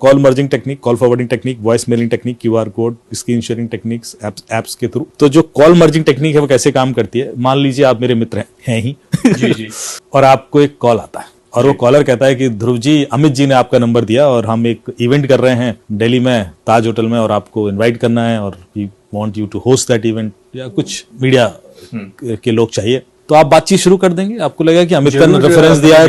Call merging technique, call forwarding technique, voice mailing technique, QR code, screen sharing techniques, apps के through. तो जो call merging technique है वो कैसे काम करती है, मान लीजिए आप मेरे मित्र हैं ही जी जी और आपको एक कॉल आता है और वो कॉलर कहता है कि ध्रुव जी, अमित जी ने आपका नंबर दिया और हम एक इवेंट कर रहे हैं दिल्ली में ताज होटल में और आपको इनवाइट करना है और we want you to host that event, या कुछ मीडिया के लोग चाहिए। तो आप बातचीत शुरू कर देंगे, आपको लगेगा कि अमित का रेफरेंस दिया है,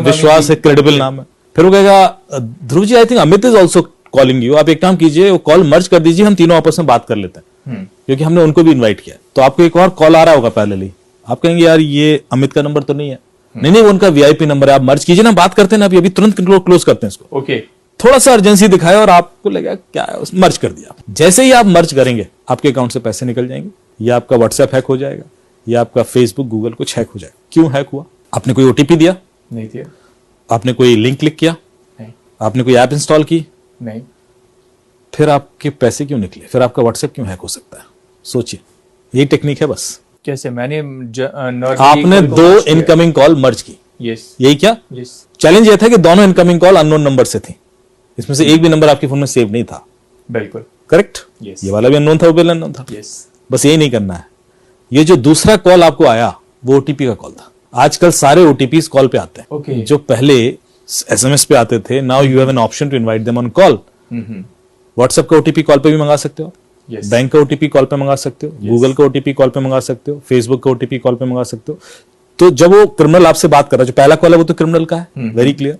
विश्वास है, क्रेडिबल नाम है। फिर वो कहेगा Dhruv ji, I think Amit is also calling you, आप एक काम कीजिए, वो कॉल मर्ज कर दीजिए, हम तीनों आपस में बात कर लेते हैं, क्योंकि हमने उनको भी इन्वाइट किया। तो आपको एक और कॉल आ रहा होगा पहले, आप कहेंगे यार ये अमित का नंबर तो नहीं है, नहीं वो उनका वीआईपी नंबर है, आप मर्ज कीजिए ना, बात करते हैं ना, अभी तुरंत क्लोज करते हैं इसको। ओके, थोड़ा सा अर्जेंसी दिखाया और आपको लगा क्या है, मर्ज कर दिया। जैसे ही आप मर्ज करेंगे आपके अकाउंट से पैसे निकल जाएंगे, या आपका व्हाट्सएप हैक हो जाएगा, या आपका फेसबुक, गूगल कुछ हैक हो जाएगा। क्यों हैक हुआ? आपने कोई ओटीपी दिया? नहीं दिया। आपने कोई लिंक क्लिक किया? नहीं। आपने कोई ऐप इंस्टॉल की? नहीं। फिर आपके पैसे क्यों निकले? फिर आपका व्हाट्सएप क्यों हैक हो सकता है? सोचिए, ये टेक्निक है बस। कैसे? मैंने आपने 2 इनकमिंग कॉल मर्ज की। यस। यही क्या? यस। चैलेंज ये था कि दोनों इनकमिंग कॉल अननोन नंबर से थी, इसमें से एक भी नंबर आपके फोन में सेव नहीं था। बिल्कुल करेक्ट। Yes. ये वाला भी अननोन था, वो भी अननोन था। यस। बस यही नहीं करना है। ये जो दूसरा कॉल आपको आया वो ओटीपी का कॉल था। आजकल सारे ओटीपी कॉल पे आते हैं। Okay. जो पहले एसएमएस पे आते थे, now you have an option to invite them on call. WhatsApp का ओटीपी कॉल पे भी मंगा सकते हो, Yes. बैंक का ओटीपी कॉल पे मंगा सकते हो, गूगल का ओटीपी कॉल पे मंगा सकते हो, फेसबुक का ओटीपी कॉल पे मंगा सकते हो। तो जब वो क्रिमिनल आपसे बात कर रहा है, जो पहला कॉल है वो तो क्रिमिनल का है, वेरी क्लियर।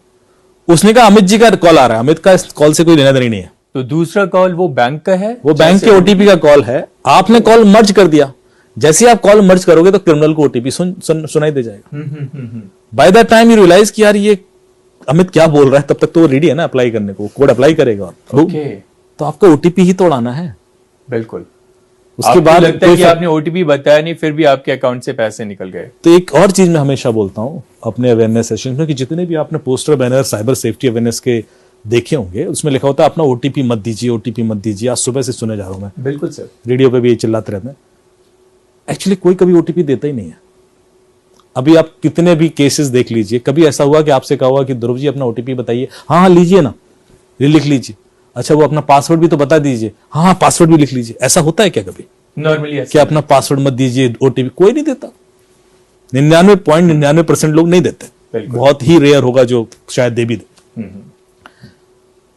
उसने कहा अमित जी का कॉल आ रहा है, अमित का इस कॉल से कोई लेना देना नहीं है। तो दूसरा कॉल वो बैंक का है, वो बैंक के ओटीपी का कॉल है, आपने कॉल मर्ज कर दिया। जैसे ही आप कॉल मर्ज करोगे तो क्रिमिनल को ओटीपी सुनाई दे जाएगा। By the time you realise कि यार ये अमित क्या बोल रहा है, तब तक तो वो रेडी है ना अप्लाई करने को, कोड अप्लाई करेगा। ओके। तो आपका ओटीपी ही तोड़ाना है। बिल्कुल। उसके बाद लगता है कि आपने ओटीपी बताया नहीं, फिर भी आपके अकाउंट से पैसे निकल गए। तो एक और चीज मैं हमेशा बोलता हूं अपने अवेयरनेस सेशन में, कि जितने भी आपने poster banner cyber safety awareness के देखे होंगे, उसमें लिखा होता है अपना ओटीपी मत दीजिए, ओटीपी मत दीजिए। आज सुबह से सुने जा रहा हूं मैं। बिल्कुल सर। रेडियो पे भी ये चिल्लाते रहते हैं। एक्चुअली कोई कभी ओटीपी देता ही नहीं है। अभी आप कितने भी केसेस देख लीजिए, कभी ऐसा हुआ कि आपसे कहा हुआ कि ध्रुव जी अपना ओटीपी बताइए, हाँ लीजिए ना, ये लिख लीजिए। अच्छा वो अपना पासवर्ड भी तो बता दीजिए, हाँ पासवर्ड भी लिख लीजिए। ऐसा होता है क्या कभी? नॉर्मली क्या अपना पासवर्ड मत दीजिए, ओटीपी कोई नहीं देता। 99.99% लोग नहीं देते। बहुत ही रेयर होगा जो शायद दे भी दे।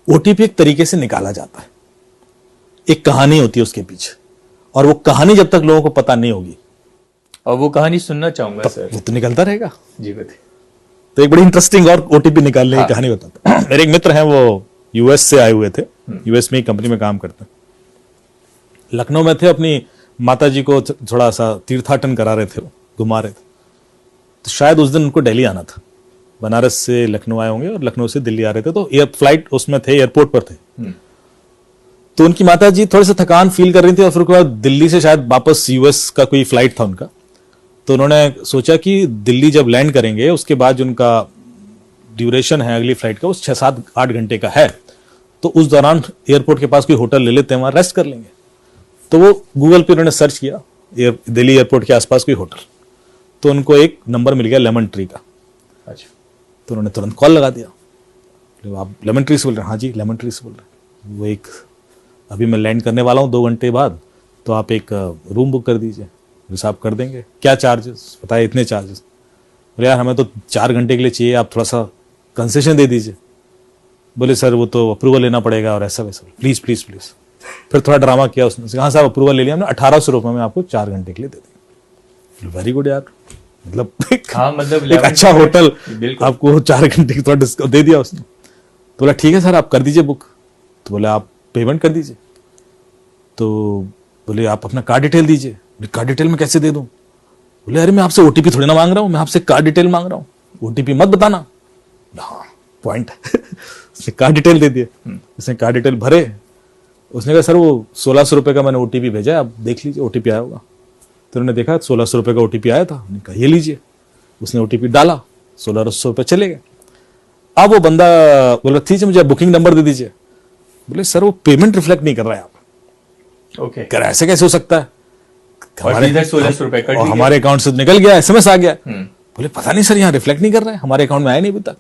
ओटीपी एक तरीके से निकाला जाता है, एक कहानी होती है उसके पीछे, और वो कहानी जब तक लोगों को पता नहीं होगी, और वो कहानी सुनना चाहूंगा सर। वो तो निकलता रहेगा। जी बताइए। तो एक बड़ी इंटरेस्टिंग और ओटीपी निकालने की कहानी बताता हूं। मेरे एक मित्र हैं, वो यूएस से आए हुए थे, यूएस में ही कंपनी में काम करते हैं। लखनऊ में थे, अपनी माता जी को थोड़ा सा तीर्थाटन करा रहे थे, वो घुमा रहे थे। तो शायद उस दिन उनको दिल्ली आना था, बनारस से लखनऊ आए होंगे और लखनऊ से दिल्ली आ रहे थे। तो फ्लाइट उसमें थे, एयरपोर्ट पर थे। तो उनकी माता जी थोड़ी सी थकान फील कर रही थी और फिर उसके बाद दिल्ली से शायद वापस यूएस का कोई फ्लाइट था उनका। तो उन्होंने सोचा कि दिल्ली जब लैंड करेंगे उसके बाद जो उनका ड्यूरेशन है अगली फ्लाइट का, वो 6-7-8 घंटे का है, तो उस दौरान एयरपोर्ट के पास कोई होटल ले लेते हैं, वहां रेस्ट कर लेंगे। तो वो गूगल पे उन्होंने सर्च किया दिल्ली एयरपोर्ट के आसपास कोई होटल, तो उनको एक नंबर मिल गया लेमन ट्री का। अच्छा। तो उन्होंने तुरंत कॉल लगा दिया, आप लेमन ट्री से बोल रहे हैं? हाँ जी लेमन ट्री से बोल रहे हैं। वो एक अभी मैं लैंड करने वाला हूँ 2 घंटे बाद, तो आप एक रूम बुक कर दीजिए, हिसाब कर देंगे। क्या चार्जेस? बताए इतने चार्जेस। बोले यार हमें तो 4 घंटे के लिए चाहिए, आप थोड़ा सा कंसेशन दे दीजिए। बोले सर वो तो अप्रूवल लेना पड़ेगा और ऐसा वैसा, प्लीज प्लीज प्लीज। फिर थोड़ा ड्रामा किया उसने, हाँ साहब अप्रूवल ले लिया हमने, 1800 रुपये में आपको 4 घंटे के लिए दे देंगे। वेरी गुड यार, मतलब हाँ, मतलब एक अच्छा होटल आपको 4 घंटे की थोड़ा डिस्काउंट दे दिया उसने। तो बोला ठीक है सर आप कर दीजिए बुक। तो बोले आप पेमेंट कर दीजिए। तो बोले आप अपना कार्ड डिटेल दीजिए। कार्ड डिटेल में कैसे दे दूं? बोले अरे मैं आपसे ओटीपी थोड़ी ना मांग रहा हूं, मैं आपसे कार्ड डिटेल मांग रहा हूं, ओटीपी मत बताना। हाँ पॉइंट। उसने कार्ड डिटेल दे दिए, उसने कार्ड डिटेल भरे। उसने कहा सर वो 1600 रुपये का मैंने ओटीपी भेजा है, आप देख लीजिए ओटीपी आया होगा। तो उन्होंने देखा 1600 रुपये का ओटीपी आया था। उन्होंने कहा ये लीजिए। उसने ओटीपी डाला, 1600 रुपये चले गए। अब वो बंदा बोला ठीक है मुझे बुकिंग नंबर दे दीजिए। बोले सर वो पेमेंट रिफ्लेक्ट नहीं कर रहा है आप। ओके। कह रहा ऐसे कैसे हो सकता है, हमारे 1600 रुपये कट दिए। हमारे अकाउंट से निकल गया, एसएमएस आ गया। बोले पता नहीं सर यहाँ रिफ्लेक्ट नहीं कर रहा है, हमारे अकाउंट में आया नहीं अभी तक।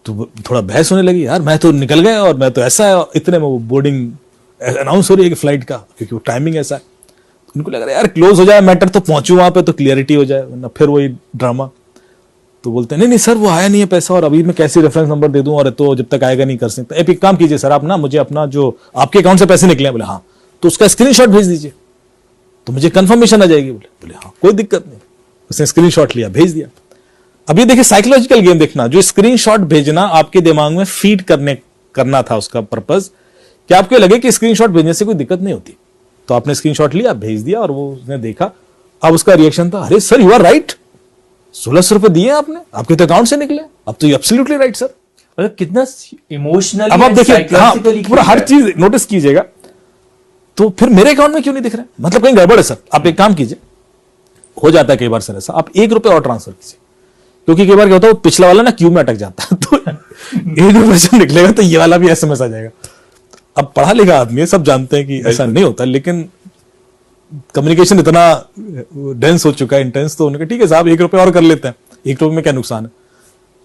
तो थोड़ा बहस होने लगी, यार मैं तो निकल गया और मैं तो ऐसा है, और इतने में वो बोर्डिंग अनाउंस हो रही है कि फ्लाइट का, क्योंकि वो टाइमिंग ऐसा है। तो उनको लग रहा है यार क्लोज हो जाए मैटर तो पहुंचू वहां पे तो क्लियरिटी हो जाए, वरना फिर वही ड्रामा। तो बोलते हैं नहीं नहीं सर वो आया नहीं है पैसा, और अभी मैं कैसे रेफरेंस नंबर दे दूं, और तो जब तक आएगा नहीं कर सकता। एक काम कीजिए सर, आप ना मुझे अपना जो आपके अकाउंट से पैसे निकले हैं, बोले हाँ, तो उसका स्क्रीनशॉट भेज दीजिए तो मुझे कंफर्मेशन आ जाएगी। बोले हाँ कोई दिक्कत नहीं। उसने स्क्रीनशॉट लिया, भेज दिया। अभी देखिए साइकोलॉजिकल गेम देखना, जो स्क्रीनशॉट भेजना आपके दिमाग में फीड करना था उसका पर्पस, कि आपको लगे कि स्क्रीनशॉट भेजने से कोई दिक्कत नहीं होती। तो आपने स्क्रीनशॉट लिया, भेज दिया, और वो उसने देखा। अब उसका रिएक्शन था, अरे सर यू आर राइट, 1600 रुपए दिए आपने, आपके तो अकाउंट से निकले, अब तो यू एब्सोल्युटली राइट सर। मतलब कितना इमोशनल, अब आप देखिए हाँ, पूरा हर चीज नोटिस कीजिएगा। तो फिर मेरे अकाउंट में क्यों नहीं दिख रहा है, मतलब कहीं गड़बड़ है सर। आप एक काम कीजिए, हो जाता है कई बार सर ऐसा, आप 1 रुपए और ट्रांसफर कीजिए, क्योंकि कई बार क्या होता है वो पिछला वाला ना क्यू में अटक जाता है, तो 1 रुपए जब निकलेगा तो ये वाला भी एसएमएस आ जाएगा। अब पढ़ा लिखा आदमी है, सब जानते हैं कि ऐसा नहीं होता, लेकिन कम्युनिकेशन इतना डेंस हो चुका है, इंटेंस, तो उन्होंने कहा ठीक है साहब 1 रुपए और कर लेते हैं, 1 रुपए में क्या नुकसान है।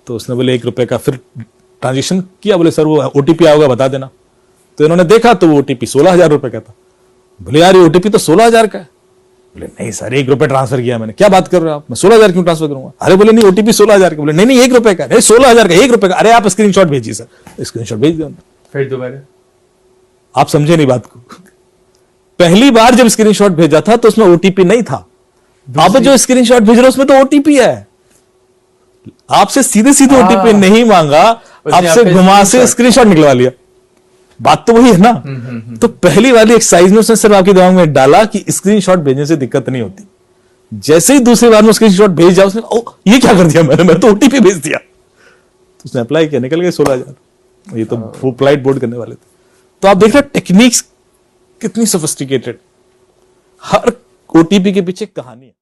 तो उसने बोले 1 रुपए का फिर ट्रांजेक्शन किया, बोले सर वो ओटीपी आओगे बता देना। तो इन्होंने देखा तो वो ओटीपी 16,000 रुपए का था। बोले यार ये ओटीपी तो 16,000 का है। बोले नहीं सर 1 रुपए ट्रांसफर किया मैंने। क्या बात कर रहे हो आप, मैं 16,000 क्यों ट्रांसफर करूंगा। अरे बोले नहीं ओटीपी 16,000 का। बोले नहीं 1 रुपए का, नहीं 16,000 का, 1 रुपए का। अरे आप स्क्रीनशॉट भेजिए सर, स्क्रीनशॉट भेज दिया। फिर दोबारा आप समझे नहीं बात को। पहली बार जब स्क्रीनशॉट भेजा था तो उसमें ओटीपी नहीं था, अब जो स्क्रीनशॉट भेज रहे हो उसमें तो ओटीपी है। आपसे सीधे सीधे ओटीपी नहीं मांगा, आपसे घुमा से स्क्रीनशॉट निकलवा लिया। बात तो वही है ना। तो पहली वाली एक्सरसाइज में उसने सिर्फ आपके दिमाग में डाला कि स्क्रीनशॉट भेजने से दिक्कत नहीं होती। जैसे ही दूसरी बार में स्क्रीनशॉट भेज जाओ, उसने ओ ये क्या कर दिया मैं तो ओटीपी भेज दिया। तो उसने अप्लाई किया, निकल गए 16,000। ये तो वो फ्लाइट बोर्ड करने वाले थे। तो आप देख रहे हो टेक्निक्स कितनी सोफिस्टिकेटेड, हर ओटीपी के पीछे कहानी है।